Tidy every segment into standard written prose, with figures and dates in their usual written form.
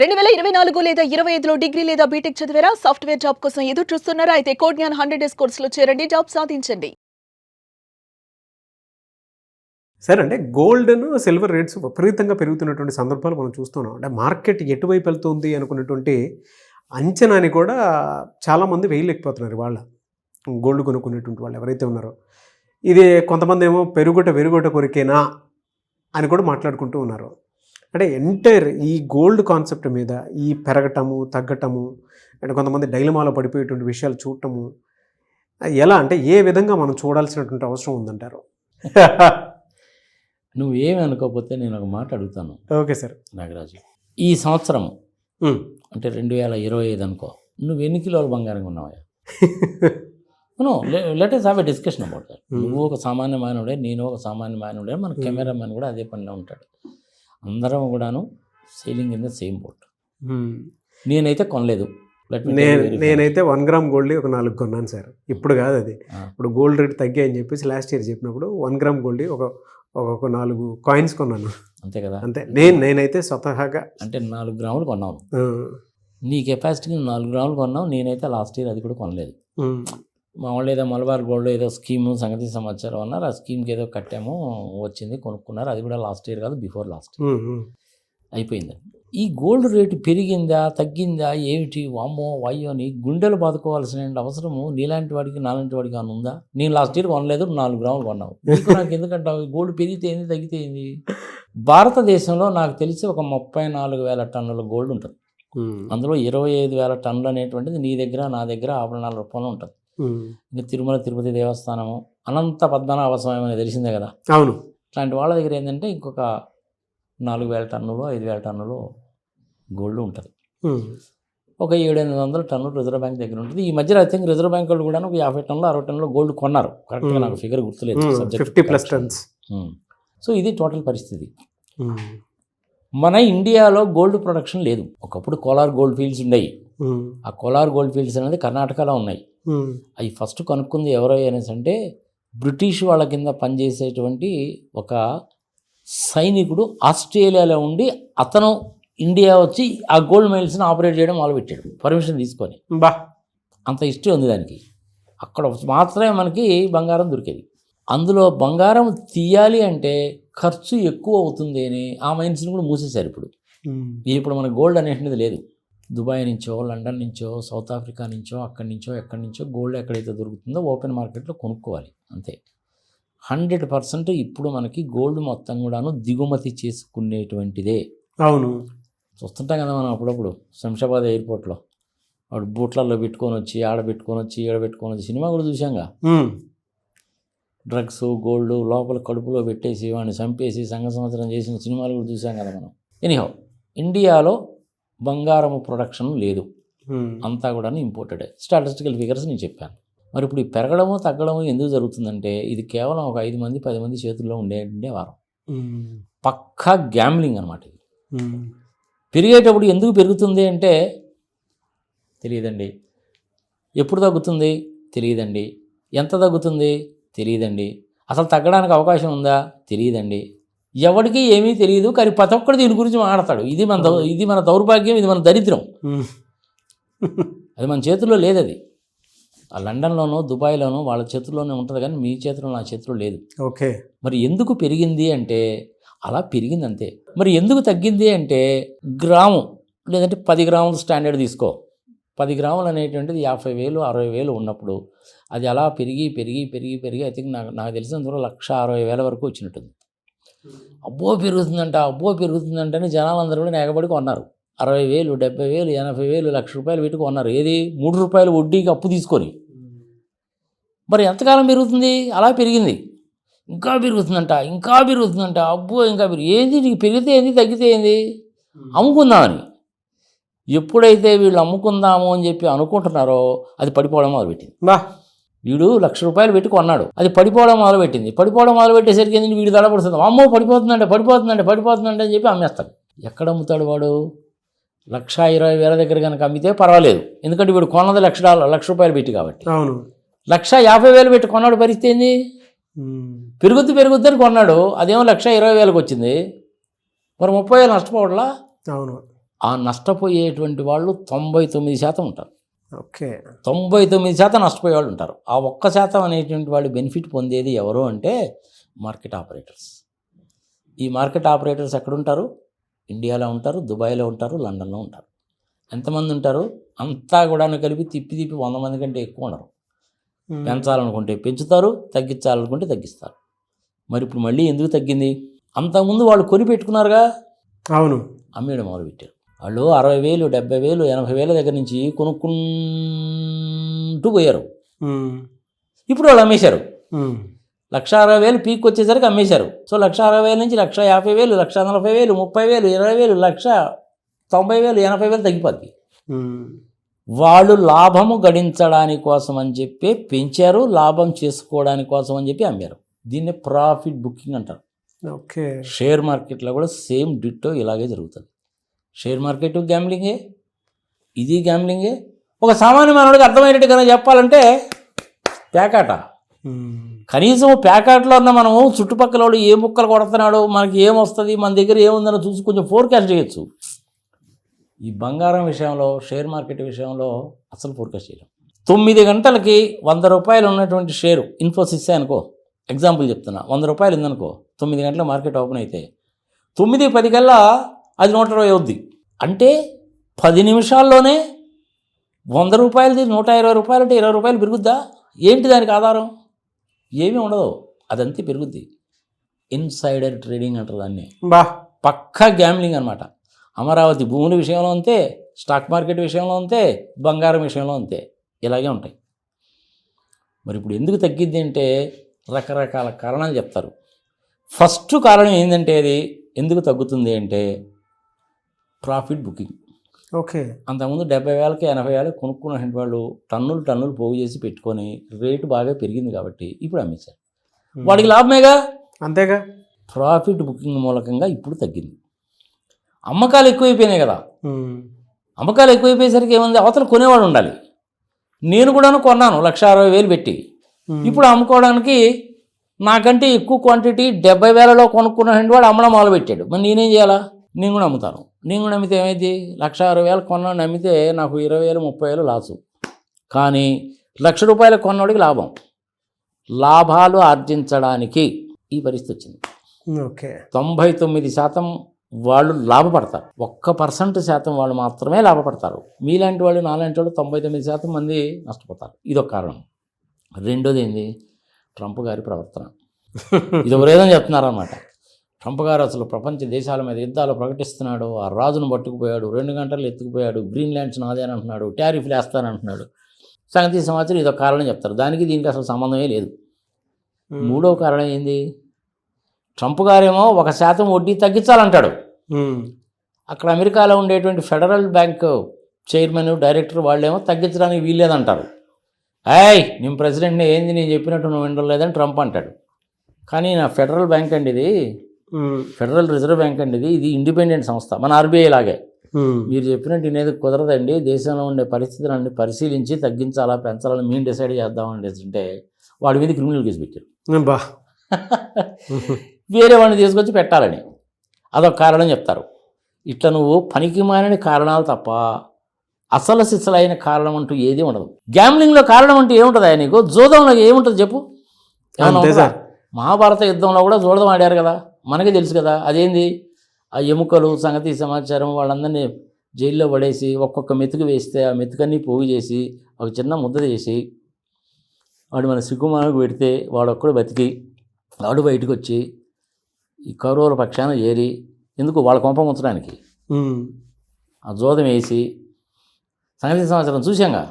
2024 లేదా 25లో డిగ్రీ లేదా బీటెక్ చదివారా? సాఫ్ట్‌వేర్ జాబ్ కోసం ఎదురు చూస్తున్నారా? అయితే కోడ్ జ్ఞాన్ 100 డేస్ కోర్సులో చేరండి, జాబ్ సాధించండి. సార్ అంటే గోల్డ్‌ను, సిల్వర్ రేట్స్ విపరీతంగా పెరుగుతున్నటువంటి సందర్భాలు మనం చూస్తున్నాం. అంటే మార్కెట్ ఎటువైపు వెళ్తుంది అనుకున్నటువంటి అంచనాని కూడా చాలామంది వేయలేకపోతున్నారు ఇవాళ. గోల్డ్ కొనుక్కునేటువంటి వాళ్ళు ఎవరైతే ఉన్నారో. ఇది కొంతమంది ఏమో వెరుగుట కొరికేనా అని కూడా మాట్లాడుకుంటూ ఉన్నారు. అంటే ఎంటైర్ ఈ గోల్డ్ కాన్సెప్ట్ మీద ఈ పెరగటము, తగ్గటము, అంటే కొంతమంది డైలమాలో పడిపోయేటువంటి విషయాలు చూడటము ఎలా అంటే ఏ విధంగా మనం చూడాల్సినటువంటి అవసరం ఉందంటారు? నువ్వేమి అనుకోకపోతే నేను ఒక మాట అడుగుతాను. Okay sir. నాగరాజు, ఈ సంవత్సరం అంటే 2025 అనుకో, నువ్వు ఎన్ని కిలోల బంగారంగా ఉన్నావా? Let us have a discussion about that. నువ్వు ఒక సామాన్య మానవుడే, నేను ఒక సామాన్య మానవుడే, మన కెమెరామెన్ కూడా అదే పనిలో ఉంటాడు. అందరం కూడాను selling in the same boat. నేనైతే కొనలేదు. నేనైతే 1 గ్రామ్ గోల్డ్ ఒక 4 కొన్నాను సార్. ఇప్పుడు కాదు అది. ఇప్పుడు గోల్డ్ రేట్ తగ్గాయని చెప్పేసి లాస్ట్ ఇయర్ చెప్పినప్పుడు 1 గ్రామ్ గోల్డ్ ఒక 4 కాయిన్స్ కొన్నాను. అంతే కదా. అంతే. నేనైతే స్వతహాగా అంటే 4 గ్రాములు కొన్నాను. నీ కెపాసిటీకి 4 గ్రాములు కొన్నావు. నేనైతే లాస్ట్ ఇయర్ అది కూడా కొనలేదు. మా వాళ్ళు ఏదో మలబార్ గోల్డ్ ఏదో స్కీము సంగతి సమాచారం అన్నారు. ఆ స్కీమ్కి ఏదో కట్టాము, వచ్చింది, కొనుక్కున్నారు. అది కూడా లాస్ట్ ఇయర్ కాదు, బిఫోర్ లాస్ట్ అయిపోయింది. ఈ గోల్డ్ రేటు పెరిగిందా తగ్గిందా ఏమిటి, వామ్మో వాయ్యో అని గుండెలు బాదుకోవాల్సిన అవసరము నీలాంటి వాడికి నాలాంటి వాడికి అని ఉందా? నేను లాస్ట్ ఇయర్ కొనలేదు, 4 గ్రాములు కొన్నావు. నాకు ఎందుకంటావు? గోల్డ్ పెరిగితే ఏంది, తగ్గితే ఏంది? భారతదేశంలో నాకు తెలిసి ఒక 34,000 టన్నుల గోల్డ్ ఉంటుంది. అందులో 25,000 టన్నులు అనేటువంటిది నీ దగ్గర నా దగ్గర ఆభరణాల రూపంలో ఉంటుంది. ఇంకా తిరుమల తిరుపతి దేవస్థానము, అనంత పద్మనాభ స్వామి అనేది తెలిసిందే కదా. అవును. ఇట్లాంటి వాళ్ళ దగ్గర ఏంటంటే ఇంకొక 4,000 టన్నులు 5,000 టన్నులు గోల్డ్ ఉంటుంది. ఒక 700-800 టన్నులు రిజర్వ్ బ్యాంక్ దగ్గర ఉంటుంది. ఈ మధ్యలో ఐ థింక్ రిజర్వ్ బ్యాంక్ వాళ్ళు కూడా ఒక 50 టన్నులు 60 టన్నులు గోల్డ్ కొన్నారు. కరెక్ట్గా నాకు ఫిగర్ గుర్తులేదు. 50+ టన్స్. సో ఇది టోటల్ పరిస్థితి. మన ఇండియాలో గోల్డ్ ప్రొడక్షన్ లేదు. ఒకప్పుడు కోలార్ గోల్డ్ ఫీల్డ్స్ ఉన్నాయి. ఆ కోలార్ గోల్డ్ ఫీల్డ్స్ అనేది కర్ణాటకలో ఉన్నాయి. అవి ఫస్ట్ కనుక్కుంది ఎవరో అనేసి అంటే బ్రిటిష్ వాళ్ళ కింద పనిచేసేటువంటి ఒక సైనికుడు ఆస్ట్రేలియాలో ఉండి అతను ఇండియా వచ్చి ఆ గోల్డ్ మైల్స్ని ఆపరేట్ చేయడం మొదలుపెట్టాడు, పర్మిషన్ తీసుకొని. అంత హిస్టరీ ఉంది దానికి. అక్కడ మాత్రమే మనకి బంగారం దొరికేది. అందులో బంగారం తీయాలి అంటే ఖర్చు ఎక్కువ అవుతుంది అని ఆ మైన్స్ని కూడా మూసేశారు. ఇప్పుడు మన గోల్డ్ అనేటువంటిది లేదు. దుబాయ్ నుంచో, లండన్ నుంచో, సౌత్ ఆఫ్రికా నుంచో, ఎక్కడి నుంచో గోల్డ్ ఎక్కడైతే దొరుకుతుందో ఓపెన్ మార్కెట్లో కొనుక్కోవాలి అంతే. 100% ఇప్పుడు మనకి గోల్డ్ మొత్తం కూడాను దిగుమతి చేసుకునేటువంటిదే. అవును. చూస్తుంటాం కదా మనం అప్పుడప్పుడు శంషాబాద్ ఎయిర్పోర్ట్లో వాడు బూట్లలో పెట్టుకొని వచ్చి ఆడ పెట్టుకొని వచ్చి సినిమా కూడా చూసాంగా. డ్రగ్స్ గోల్డ్ లోపల కడుపులో పెట్టేసి వాడిని చంపేసి సంఘ సంవత్సరం చేసిన సినిమాలు కూడా చూసాం కదా మనం. ఎనీహౌ, ఇండియాలో బంగారం ప్రొడక్షన్ లేదు, అంతా కూడా ఇంపోర్టెడే. స్టాటిస్టికల్ ఫిగర్స్ నేను చెప్పాను. మరి ఇప్పుడు ఈ పెరగడము తగ్గడము ఎందుకు జరుగుతుందంటే ఇది కేవలం ఒక 5 మంది 10 మంది చేతుల్లో ఉండే వారం. పక్కా గ్యాంబ్లింగ్ అనమాట ఇది. పెరిగేటప్పుడు ఎందుకు పెరుగుతుంది అంటే తెలియదండి. ఎప్పుడు తగ్గుతుంది తెలియదండి. ఎంత తగ్గుతుంది తెలియదండి. అసలు తగ్గడానికి అవకాశం ఉందా తెలియదండి. ఎవరికి ఏమీ తెలియదు. కానీ ప్రతి ఒక్కరు దీని గురించి మాట్లాడతాడు. ఇది మన దౌర్భాగ్యం, ఇది మన దరిద్రం. అది మన చేతుల్లో లేదు. అది ఆ లండన్లోనో దుబాయ్లోనో వాళ్ళ చేతుల్లోనే ఉంటుంది, కానీ మీ చేతిలో నా చేతిలో లేదు. ఓకే. మరి ఎందుకు పెరిగింది అంటే అలా పెరిగింది అంతే. మరి ఎందుకు తగ్గింది అంటే గ్రాము లేదంటే 10 గ్రాముల స్టాండర్డ్ తీసుకో. 10 గ్రాములు అనేటువంటిది 50,000 60,000 ఉన్నప్పుడు అది అలా పెరిగి ఐ థింక్ నాకు తెలిసినంత 1,60,000 వరకు వచ్చినట్టుంది. అబ్బో పెరుగుతుందంట అని జనాలందరూ కూడా ఎగబడి కొన్నారు. 60,000 70,000 80,000 ₹1,00,000 పెట్టి కొన్నారు. ఏది ₹3 వడ్డీకి అప్పు తీసుకొని. మరి ఎంతకాలం పెరుగుతుంది? అలా పెరిగింది. ఇంకా పెరుగుతుందంట. అబ్బో ఇంకా ఏంది నీకు పెరిగితే ఏంది తగ్గితే ఏంది? అమ్ముకుందామని. ఎప్పుడైతే వీళ్ళు అమ్ముకుందాము అని చెప్పి అనుకుంటున్నారో అది పడిపోవడం మొదలుపెట్టింది. వీడు ₹1,00,000 పెట్టి కొన్నాడు, అది పడిపోవడం మొదలుపెట్టేసరికి ఏంటి వీడు దడపడుతుంది. అమ్మో పడిపోతుందంటే అని చెప్పి అమ్మేస్తాడు. ఎక్కడ అమ్ముతాడు వాడు? 1,20,000 దగ్గర కనుక అమ్మితే పర్వాలేదు, ఎందుకంటే వీడు కొన్నది ₹1,00,000 పెట్టి కాబట్టి. 1,50,000 పెట్టి కొన్నాడు. పరిస్థితి ఏంది? పెరుగుద్దని కొన్నాడు, అదేమో 1,20,000 వచ్చింది. మరి 30,000 నష్టపోవట్లా? అవును. ఆ నష్టపోయేటువంటి వాళ్ళు 99% ఉంటారు. ఓకే. 99% నష్టపోయే వాళ్ళు ఉంటారు. ఆ 1% అనేటువంటి వాళ్ళు బెనిఫిట్ పొందేది ఎవరు అంటే మార్కెట్ ఆపరేటర్స్. ఈ మార్కెట్ ఆపరేటర్స్ ఎక్కడుంటారు? ఇండియాలో ఉంటారు, దుబాయ్లో ఉంటారు, లండన్లో ఉంటారు. ఎంతమంది ఉంటారు? అంతా కూడా కలిపి తిప్పి 100 మంది కంటే ఎక్కువ ఉండరు. పెంచాలనుకుంటే పెంచుతారు, తగ్గించాలనుకుంటే తగ్గిస్తారు. మరి ఇప్పుడు మళ్ళీ ఎందుకు తగ్గింది? అంతకుముందు వాళ్ళు కొని పెట్టుకున్నారుగా, అవును, అమ్మేయడం మొదలుపెట్టారు. వాళ్ళు 60,000, 70,000, 80,000 దగ్గర నుంచి కొనుక్కుంటూ పోయారు. ఇప్పుడు వాళ్ళు అమ్మేశారు. 1,60,000 పీక్ వచ్చేసరికి అమ్మేశారు. సో 1,60,000 నుంచి 1,50,000, 1,40,000, 30,000, 20,000, 1,90,000, 80,000 తగ్గిపోద్ది. వాళ్ళు లాభము గడించడానికి కోసం అని చెప్పి పెంచారు, లాభం చేసుకోవడానికి కోసం అని చెప్పి అమ్మారు. దీన్ని ప్రాఫిట్ బుకింగ్ అంటారు. ఓకే. షేర్ మార్కెట్లో కూడా సేమ్ డిట్టో ఇలాగే జరుగుతుంది. షేర్ మార్కెట్ గ్యాంబ్లింగే, ఇది గ్యాంబ్లింగే. ఒక సామాన్య మానవుడికి అర్థమయ్యేట్టుగా చెప్పాలంటే ప్యాకాట. కనీసం ప్యాకాట్లో ఉన్న మనము చుట్టుపక్కల వాడు ఏ ముక్కలు కొడుతున్నాడు, మనకి ఏమొస్తుంది, మన దగ్గర ఏముందని చూసి కొంచెం ఫోర్కాస్ట్ చేయొచ్చు. ఈ బంగారం విషయంలో, షేర్ మార్కెట్ విషయంలో అసలు ఫోర్కాస్ట్ చేయలేం. 9 గంటలకి 100 రూపాయలు ఉన్నటువంటి షేరు ఇన్ఫోసిస్ అనుకో, ఎగ్జాంపుల్ చెప్తున్నా, 100 రూపాయలు ఉందనుకో, 9 గంటల మార్కెట్ ఓపెన్ అయితే 9:10 కల్లా అది 120 అవుద్ది. అంటే 10 నిమిషాల్లోనే 100 రూపాయలది 120 రూపాయలు అంటే 20 రూపాయలు పెరుగుద్దా? ఏంటి దానికి ఆధారం? ఏమీ ఉండదు, అదంతే పెరుగుద్ది. ఇన్సైడర్ ట్రేడింగ్ అంటారు దాన్ని. పక్కా గ్యాంబ్లింగ్ అనమాట. అమరావతి భూముల విషయంలో అంతే, స్టాక్ మార్కెట్ విషయంలో అంతే, బంగారం విషయంలో అంతే, ఇలాగే ఉంటాయి. మరి ఇప్పుడు ఎందుకు తగ్గిద్ది అంటే రకరకాల కారణాలు చెప్తారు. ఫస్ట్ కారణం ఏంటంటే అది ఎందుకు తగ్గుతుంది అంటే ప్రాఫిట్ బుకింగ్. ఓకే. అంతకుముందు 70,000కి 80,000 కొనుక్కున్న వాళ్ళు టన్నులు పోగు చేసి పెట్టుకొని రేటు బాగా పెరిగింది కాబట్టి ఇప్పుడు అమ్మేశారు. వాడికి లాభమేగా, అంతేగా. ప్రాఫిట్ బుకింగ్ మూలకంగా ఇప్పుడు తగ్గింది. అమ్మకాలు ఎక్కువైపోయినాయి కదా. అమ్మకాలు ఎక్కువైపోయేసరికి ఏముంది, అవతల కొనేవాడు ఉండాలి. నేను కూడాను కొన్నాను 1,60,000 పెట్టి. ఇప్పుడు అమ్ముకోవడానికి నాకంటే ఎక్కువ క్వాంటిటీ 70,000లో కొనుక్కున్న వాడు అమ్మడం మొదలుపెట్టాడు. మరి నేనేం చేయాలా? నేను కూడా అమ్ముతాను. నేను కూడా అమ్మితే ఏమైంది, 1,60,000 కొన్నాను అమ్మితే నాకు 20,000, 30,000 లాసు. కానీ 1,00,000 రూపాయలు కొన్నవాడికి లాభం. లాభాలు ఆర్జించడానికి ఈ పరిస్థితి వచ్చింది. ఓకే. 99% వాళ్ళు లాభపడతారు, 1% వాళ్ళు మాత్రమే లాభపడతారు. మీలాంటి వాళ్ళు, నాలాంటి వాళ్ళు 99% మంది నష్టపోతారు. ఇదొక కారణం. రెండోది ఏంది, ట్రంప్ గారి ప్రవర్తన. ఇది ఎవరేదని చెప్తున్నారన్నమాట. ట్రంప్ గారు అసలు ప్రపంచ దేశాల మీద యుద్ధాలు ప్రకటిస్తున్నాడు, ఆ రాజును పట్టుకుపోయాడు, 2 గంటలు ఎత్తుకుపోయాడు, గ్రీన్లాండ్స్ నాదే అని అంటున్నాడు, టారిఫ్లు వేస్తానంటున్నాడు. సంగతి సమాచారం ఇదొక కారణం చెప్తారు. దానికి దీనికి అసలు సంబంధమే లేదు. మూడో కారణం ఏంది, ట్రంప్ గారేమో 1% వడ్డీ తగ్గించాలంటాడు. అక్కడ అమెరికాలో ఉండేటువంటి ఫెడరల్ బ్యాంక్ చైర్మన్, డైరెక్టర్ వాళ్ళేమో తగ్గించడానికి వీల్లేదంటారు. నేను ప్రెసిడెంట్ని, ఏంది నేను చెప్పినట్టు నువ్వు వినలేదని ట్రంప్ అంటాడు. కానీ నా ఫెడరల్ బ్యాంక్ అండి ఇది, ఫెడరల్ రిజర్వ్ బ్యాంక్ అండి ఇది ఇండిపెండెంట్ సంస్థ, మన ఆర్బీఐ లాగే. మీరు చెప్పినట్టు ఇనేది కుదరదండి, దేశంలో ఉండే పరిస్థితులన్నీ పరిశీలించి తగ్గించాలా పెంచాలని మేము డిసైడ్ చేద్దామండి అంటే వాడి మీద క్రిమినల్ కేసు పెట్టారు. వేరే వాడిని తీసుకొచ్చి పెట్టాలని అదొక కారణం చెప్తారు. ఇట్లా నువ్వు పనికి మాలిన కారణాలు తప్ప అసలు సిసలైన కారణం అంటూ ఏది ఉండదు. గ్యాంబ్లింగ్లో కారణం అంటూ ఏముంటుంది నీకు? జోదంలో ఏముంటుంది చెప్పు? మహాభారత యుద్ధంలో కూడా జోదం ఆడారు కదా, మనకే తెలుసు కదా. అదేంది, ఆ ఎముకలు, సంగతి సమాచారం వాళ్ళందరినీ జైల్లో పడేసి ఒక్కొక్క మెతుకు వేస్తే ఆ మెతుకన్నీ పోగు చేసి ఒక చిన్న ముద్ద చేసి వాడు మన సిగ్గుమానకు పెడితే వాడొక్కడు బతికి వాడు బయటకు వచ్చి ఈ కౌరవుల పక్షాన చేరి ఎందుకు వాళ్ళ కొంప ఉంచడానికి ఆ జోదం వేసి సంగతి సమాచారం చూసాంగా.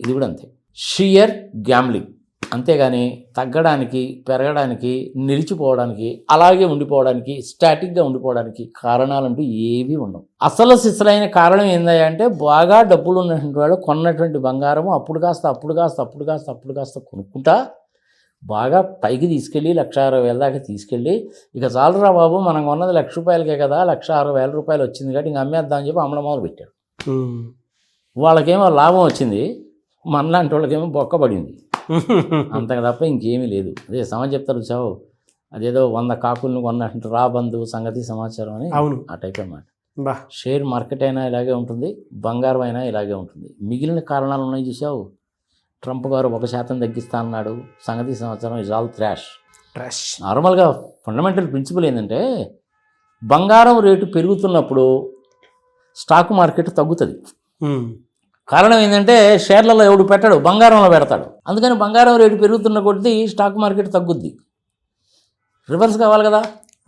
ఇది కూడా అంతే, షియర్ గ్యాంబ్లింగ్. అంతేగాని తగ్గడానికి, పెరగడానికి, నిలిచిపోవడానికి, అలాగే ఉండిపోవడానికి, స్టాటిక్గా ఉండిపోవడానికి కారణాలంటూ ఏవీ ఉండవు. అసలు సిసలైన కారణం ఏందా అంటే బాగా డబ్బులు ఉన్నటువంటి వాళ్ళు కొన్నటువంటి బంగారము అప్పుడు కాస్త కొనుక్కుంటా బాగా పైకి తీసుకెళ్ళి 1,60,000 దాకా తీసుకెళ్ళి ఇక చాలరా బాబు మనం కొన్నది 1,00,000 రూపాయలకే కదా, 1,60,000 రూపాయలు వచ్చింది కాబట్టి ఇంక అమ్మేద్దామని చెప్పి అమ్మడం మొదలు పెట్టాడు. వాళ్ళకేమో లాభం వచ్చింది, మనలాంటి వాళ్ళకేమో బొక్క పడింది, అంతకు తప్ప ఇంకేమీ లేదు. అదే సమాజం చెప్తారు చావు, అదేదో 100 కాకులను కొన్నట్టు రాబంధు సంగతి సమాచారం అని, ఆ టైప్ అన్నమాట. బా షేర్ మార్కెట్ అయినా ఇలాగే ఉంటుంది, బంగారం అయినా ఇలాగే ఉంటుంది. మిగిలిన కారణాలు ఉన్నాయి చూసావు. ట్రంప్ గారు 1% తగ్గిస్తా అన్నాడు, సంగతి సంవత్సరం ఇస్ ఆల్ ట్రాష్. నార్మల్గా ఫండమెంటల్ ప్రిన్సిపల్ ఏంటంటే బంగారం రేటు పెరుగుతున్నప్పుడు స్టాక్ మార్కెట్ తగ్గుతుంది. కారణం ఏంటంటే షేర్లలో ఎవడు పెట్టాడు, బంగారంలో పెడతాడు. అందుకని బంగారం రేటు పెరుగుతున్న కొద్దీ స్టాక్ మార్కెట్ తగ్గుద్ది. రివర్స్ కావాలి కదా,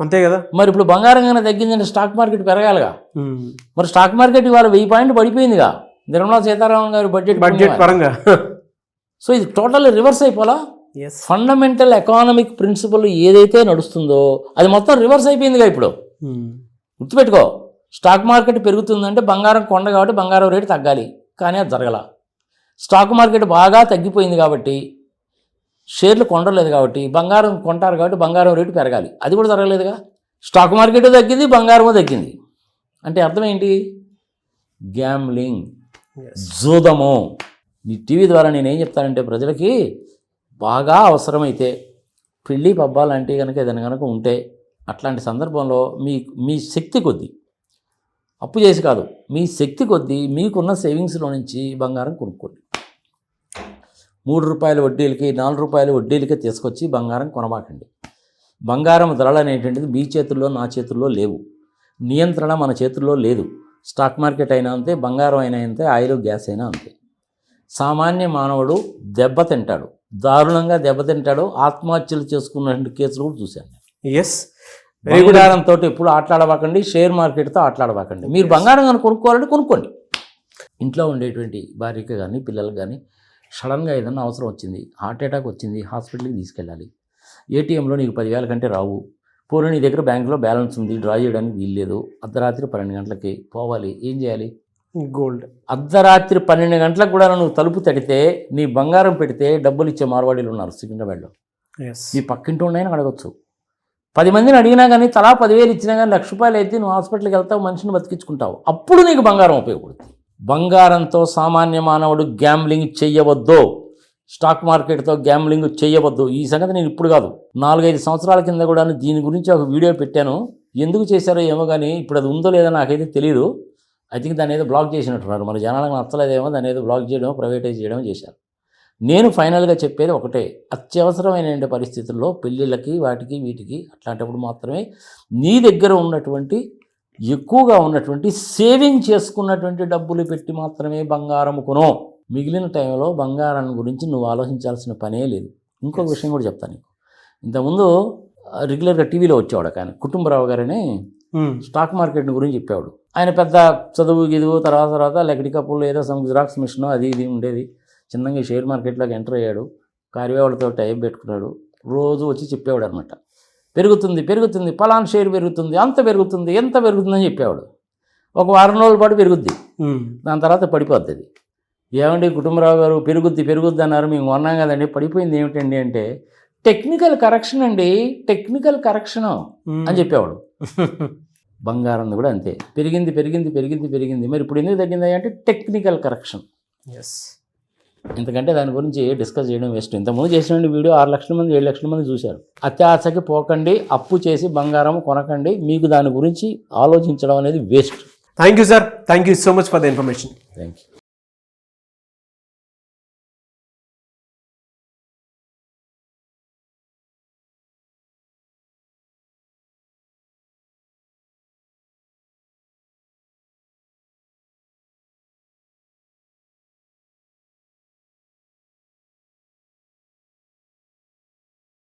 అంతే కదా. మరి ఇప్పుడు బంగారం కన్నా తగ్గిందంటే స్టాక్ మార్కెట్ పెరగాలిగా. మరి స్టాక్ మార్కెట్ ఇవాళ 1000 పాయింట్లు పడిపోయిందిగా నిర్మలా సీతారామన్ గారి బడ్జెట్ పరంగా. సో ఇది టోటల్ రివర్స్ అయిపోలా. ఫండమెంటల్ ఎకానమిక్ ప్రిన్సిపల్ ఏదైతే నడుస్తుందో అది మొత్తం రివర్స్ అయిపోయిందిగా ఇప్పుడు. గుర్తుపెట్టుకో, స్టాక్ మార్కెట్ పెరుగుతుందంటే బంగారం కొండ కాబట్టి బంగారం రేటు తగ్గాలి, కానీ అది జరగల. స్టాక్ మార్కెట్ బాగా తగ్గిపోయింది కాబట్టి షేర్లు కొండలేదు కాబట్టి బంగారం కొంటారు కాబట్టి బంగారం రేటు పెరగాలి, అది కూడా జరగలేదుగా. స్టాక్ మార్కెట్ తగ్గింది, బంగారము తగ్గింది. అంటే అర్థం ఏంటి? గ్యాంబ్లింగ్, జూదము. నీ టీవీ ద్వారా నేనేం చెప్తానంటే ప్రజలకి బాగా అవసరమైతే పెళ్ళి పబ్బాలు అంటే కనుక ఏదైనా కనుక ఉంటే అట్లాంటి సందర్భంలో మీ శక్తి కొద్దీ, అప్పు చేసి కాదు, మీ శక్తి కొద్దీ మీకున్న సేవింగ్స్లో నుంచి బంగారం కొనుక్కోండి. 3 రూపాయల వడ్డీలకి 4 రూపాయల వడ్డీలకి తీసుకొచ్చి బంగారం కొనబాకండి. బంగారం ధరలు అనేటువంటిది మీ చేతుల్లో నా చేతుల్లో లేవు. నియంత్రణ మన చేతుల్లో లేదు. స్టాక్ మార్కెట్ అయినా అంతే, బంగారం అయినా అంతే, ఆయిల్ గ్యాస్ అయినా అంతే. సామాన్య మానవుడు దెబ్బతింటాడు, దారుణంగా దెబ్బతింటాడు. ఆత్మహత్యలు చేసుకున్న కేసులు కూడా చూశాను. బంగారంతో ఎప్పుడు ఆటలాడబాకండి, షేర్ మార్కెట్తో ఆటలాడబాకండి. మీరు బంగారం కానీ కొనుక్కోవాలంటే కొనుక్కోండి. ఇంట్లో ఉండేటువంటి భార్యకి కానీ పిల్లలకు కానీ సడన్గా ఏదన్నా అవసరం వచ్చింది, హార్ట్ అటాక్ వచ్చింది, హాస్పిటల్కి తీసుకెళ్ళాలి. ఏటీఎంలో నీకు 10,000 కంటే రావు. పూర్వం నీ దగ్గర బ్యాంకులో బ్యాలెన్స్ ఉంది, డ్రా చేయడానికి వీల్లేదు. అర్ధరాత్రి 12 గంటలకి పోవాలి, ఏం చేయాలి? గోల్డ్. అర్ధరాత్రి 12 గంటలకు కూడా నువ్వు తలుపు తడితే నీ బంగారం పెడితే డబ్బులు ఇచ్చే మార్వాడీలు ఉన్నారు సికింద్రాబాద్లో. ఈ పక్కింటి ఉన్నాయని అడగచ్చు. 10 మందిని అడిగినా కానీ తలా 10,000 ఇచ్చినా కానీ ₹1,00,000 అయితే నువ్వు హాస్పిటల్కి వెళ్తావు, మనిషిని బతికించుకుంటావు. అప్పుడు నీకు బంగారం ఉపయోగపడుతుంది. బంగారంతో సామాన్య మానవుడు గ్యాంబ్లింగ్ చెయ్యవద్దు, స్టాక్ మార్కెట్తో గ్యాంబ్లింగ్ చేయవద్దు. ఈ సంగతి నేను ఇప్పుడు కాదు, 4-5 సంవత్సరాల కింద కూడా దీని గురించి ఒక వీడియో పెట్టాను. ఎందుకు చేశారో ఏమో కానీ ఇప్పుడు అది ఉందో లేదో నాకైతే తెలియదు. ఐ థింక్ దాన్ని ఏదో బ్లాక్ చేసినట్టున్నారు. మన జనాలకు నచ్చలేదేమో, దాన్ని ఏదో బ్లాక్ చేయడం, ప్రైవేటైజ్ చేయడం చేశారు. నేను ఫైనల్గా చెప్పేది ఒకటే, అత్యవసరమైన పరిస్థితుల్లో పెళ్ళిళ్ళకి వాటికి వీటికి అట్లాంటప్పుడు మాత్రమే నీ దగ్గర ఉన్నటువంటి ఎక్కువగా ఉన్నటువంటి సేవింగ్ చేసుకున్నటువంటి డబ్బులు పెట్టి మాత్రమే బంగారం కొను. మిగిలిన టైంలో బంగారం గురించి నువ్వు ఆలోచించాల్సిన పనే లేదు. ఇంకొక విషయం కూడా చెప్తాను నీకు. ఇంతకుముందు రెగ్యులర్గా టీవీలో వచ్చేవాడు కానీ కుటుంబరావు గారని స్టాక్ మార్కెట్ గురించి చెప్పేవాడు. ఆయన పెద్ద చదువు గిదువు తర్వాత లెక్కడి కప్పుల్లో ఏదో సమ్ జిరాక్స్ మిషన్ అది ఇది ఉండేది. చిన్నగా షేర్ మార్కెట్లోకి ఎంటర్ అయ్యాడు, కార్యవాళ్ళతో టైప్ పెట్టుకున్నాడు. రోజు వచ్చి చెప్పేవాడు అనమాట, పెరుగుతుంది పలానా షేర్ పెరుగుతుంది, అంత పెరుగుతుంది, ఎంత పెరుగుతుందని చెప్పేవాడు. ఒక వారం రోజుల పాటు పెరుగుద్ది, దాని తర్వాత పడిపోద్ది. అది ఏమండి కుటుంబరావు గారు పెరుగుద్ది అన్నారు, మేము కొన్నాం కదండి, పడిపోయింది ఏమిటండి అంటే టెక్నికల్ కరెక్షన్ అండి, టెక్నికల్ కరెక్షన్ అని చెప్పేవాడు. బంగారం కూడా అంతే, పెరిగింది. మరి ఇప్పుడు ఎందుకు తగ్గింది అంటే టెక్నికల్ కరెక్షన్. ఇంతకంటే దాని గురించి డిస్కస్ చేయడం వేస్ట్. ఇంతకుముందు చేసిన వీడియో 6 లక్షల మంది 7 లక్షల మంది చూశారు. అత్యాశకి పోకండి, అప్పు చేసి బంగారం కొనకండి. మీకు దాని గురించి ఆలోచించడం అనేది waste. Thank you sir, thank you so much for the information. Thank you.